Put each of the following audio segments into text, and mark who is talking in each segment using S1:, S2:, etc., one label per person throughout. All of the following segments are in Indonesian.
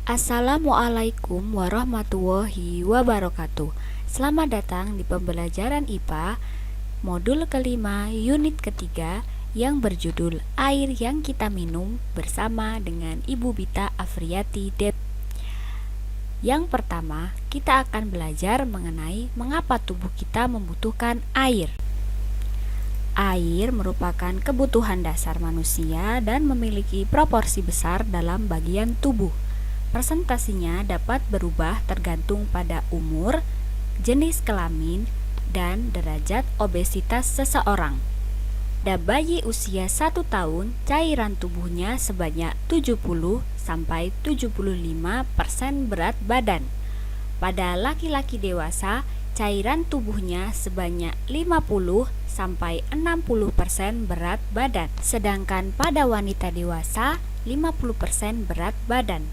S1: Assalamualaikum warahmatullahi wabarakatuh. Selamat datang di pembelajaran IPA modul kelima unit ketiga yang berjudul Air yang kita minum bersama dengan Ibu Bita Afriyati Dep. Yang pertama, kita akan belajar mengenai mengapa tubuh kita membutuhkan air. Air merupakan kebutuhan dasar manusia dan memiliki proporsi besar dalam bagian tubuh. Presentasinya dapat berubah tergantung pada umur, jenis kelamin, dan derajat obesitas seseorang. Pada bayi usia 1 tahun, cairan tubuhnya sebanyak 70-75% berat badan. Pada laki-laki dewasa, cairan tubuhnya sebanyak 50-60% berat badan. Sedangkan pada wanita dewasa, 50% berat badan.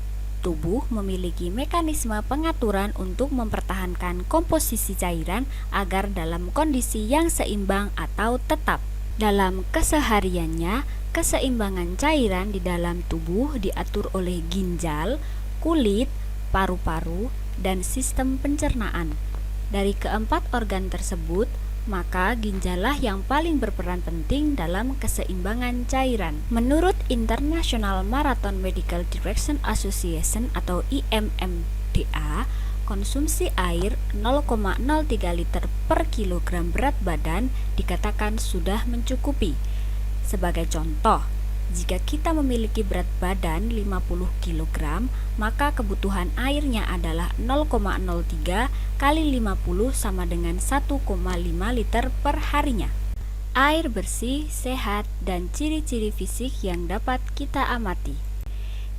S1: Tubuh memiliki mekanisme pengaturan untuk mempertahankan komposisi cairan agar dalam kondisi yang seimbang atau tetap. Dalam kesehariannya, keseimbangan cairan di dalam tubuh diatur oleh ginjal, kulit, paru-paru, dan sistem pencernaan. Dari keempat organ tersebut, maka ginjallah yang paling berperan penting dalam keseimbangan cairan. Menurut International Marathon Medical Direction Association atau IMMDA, konsumsi air 0,03 liter per kilogram berat badan dikatakan sudah mencukupi. Sebagai contoh, jika kita memiliki berat badan 50 kg, maka kebutuhan airnya adalah 0,03 kali 50 sama dengan 1,5 liter per harinya. Air bersih, sehat, dan ciri-ciri fisik yang dapat kita amati.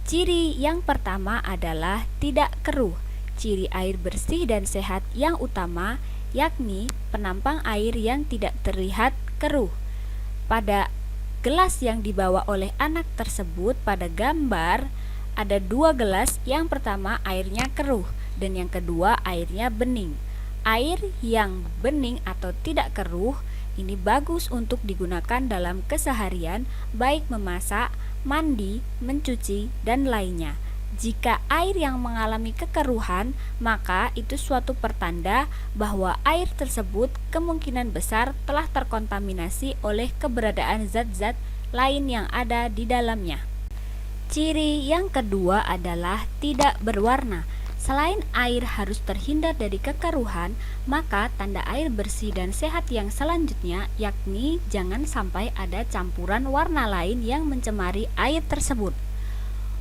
S1: Ciri yang pertama adalah tidak keruh. Ciri air bersih dan sehat yang utama yakni penampang air yang tidak terlihat keruh. Pada gelas yang dibawa oleh anak tersebut pada gambar ada 2 gelas, yang pertama airnya keruh dan yang kedua airnya bening. Air yang bening atau tidak keruh ini bagus untuk digunakan dalam keseharian, baik memasak, mandi, mencuci, dan lainnya. Jika air yang mengalami kekeruhan, maka itu suatu pertanda bahwa air tersebut kemungkinan besar telah terkontaminasi oleh keberadaan zat-zat lain yang ada di dalamnya. Ciri yang kedua adalah tidak berwarna. Selain air harus terhindar dari kekeruhan, maka tanda air bersih dan sehat yang selanjutnya yakni jangan sampai ada campuran warna lain yang mencemari air tersebut.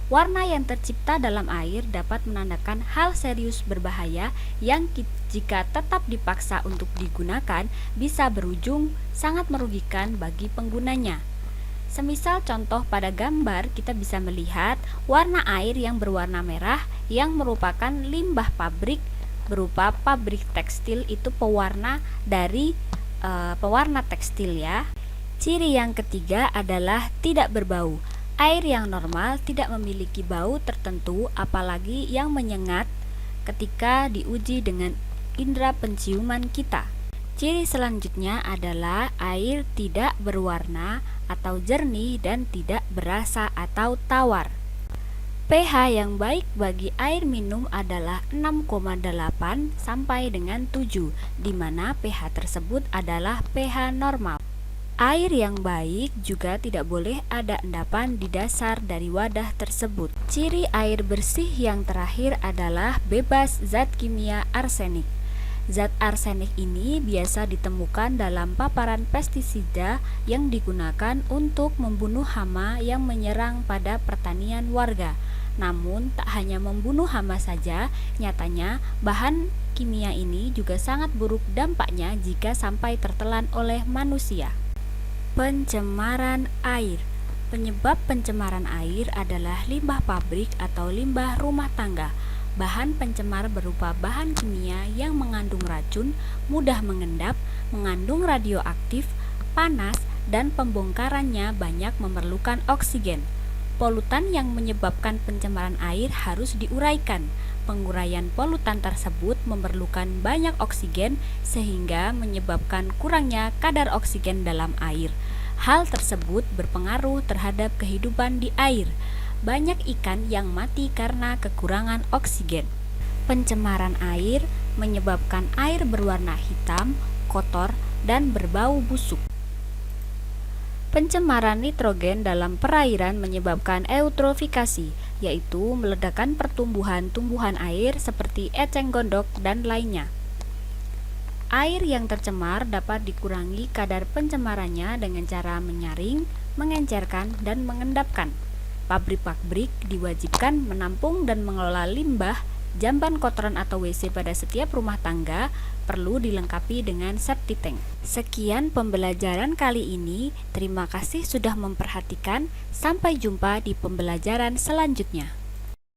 S1: Warna yang tercipta dalam air dapat menandakan hal serius berbahaya yang jika tetap dipaksa untuk digunakan bisa berujung sangat merugikan bagi penggunanya. Semisal contoh pada gambar kita bisa melihat warna air yang berwarna merah yang merupakan limbah pabrik berupa pabrik tekstil, itu pewarna dari pewarna tekstil ya. Ciri yang ketiga adalah tidak berbau. Air yang normal tidak memiliki bau tertentu, apalagi yang menyengat ketika diuji dengan indera penciuman kita. Ciri selanjutnya adalah air tidak berwarna atau jernih dan tidak berasa atau tawar. pH yang baik bagi air minum adalah 6,8 sampai dengan 7, di mana pH tersebut adalah pH normal. Air yang baik juga tidak boleh ada endapan di dasar dari wadah tersebut. Ciri air bersih yang terakhir adalah bebas zat kimia arsenik. Zat arsenik ini biasa ditemukan dalam paparan pestisida yang digunakan untuk membunuh hama yang menyerang pada pertanian warga. Namun tak hanya membunuh hama saja, nyatanya bahan kimia ini juga sangat buruk dampaknya jika sampai tertelan oleh manusia. Pencemaran air. Penyebab pencemaran air adalah limbah pabrik atau limbah rumah tangga. Bahan pencemar berupa bahan kimia yang mengandung racun, mudah mengendap, mengandung radioaktif, panas, dan pembongkarannya banyak memerlukan oksigen. Polutan yang menyebabkan pencemaran air harus diuraikan. Penguraian polutan tersebut memerlukan banyak oksigen sehingga menyebabkan kurangnya kadar oksigen dalam air. Hal tersebut berpengaruh terhadap kehidupan di air. banyak ikan yang mati karena kekurangan oksigen. Pencemaran air menyebabkan air berwarna hitam, kotor, dan berbau busuk. Pencemaran nitrogen dalam perairan menyebabkan eutrofikasi, yaitu meledakan pertumbuhan tumbuhan air seperti eceng gondok dan lainnya. Air yang tercemar dapat dikurangi kadar pencemarannya dengan cara menyaring, mengencerkan, dan mengendapkan. Pabrik-pabrik diwajibkan menampung dan mengelola limbah, jamban kotoran atau WC pada setiap rumah tangga perlu dilengkapi dengan septic tank. Sekian pembelajaran kali ini. Terima kasih sudah memperhatikan. Sampai jumpa di pembelajaran selanjutnya.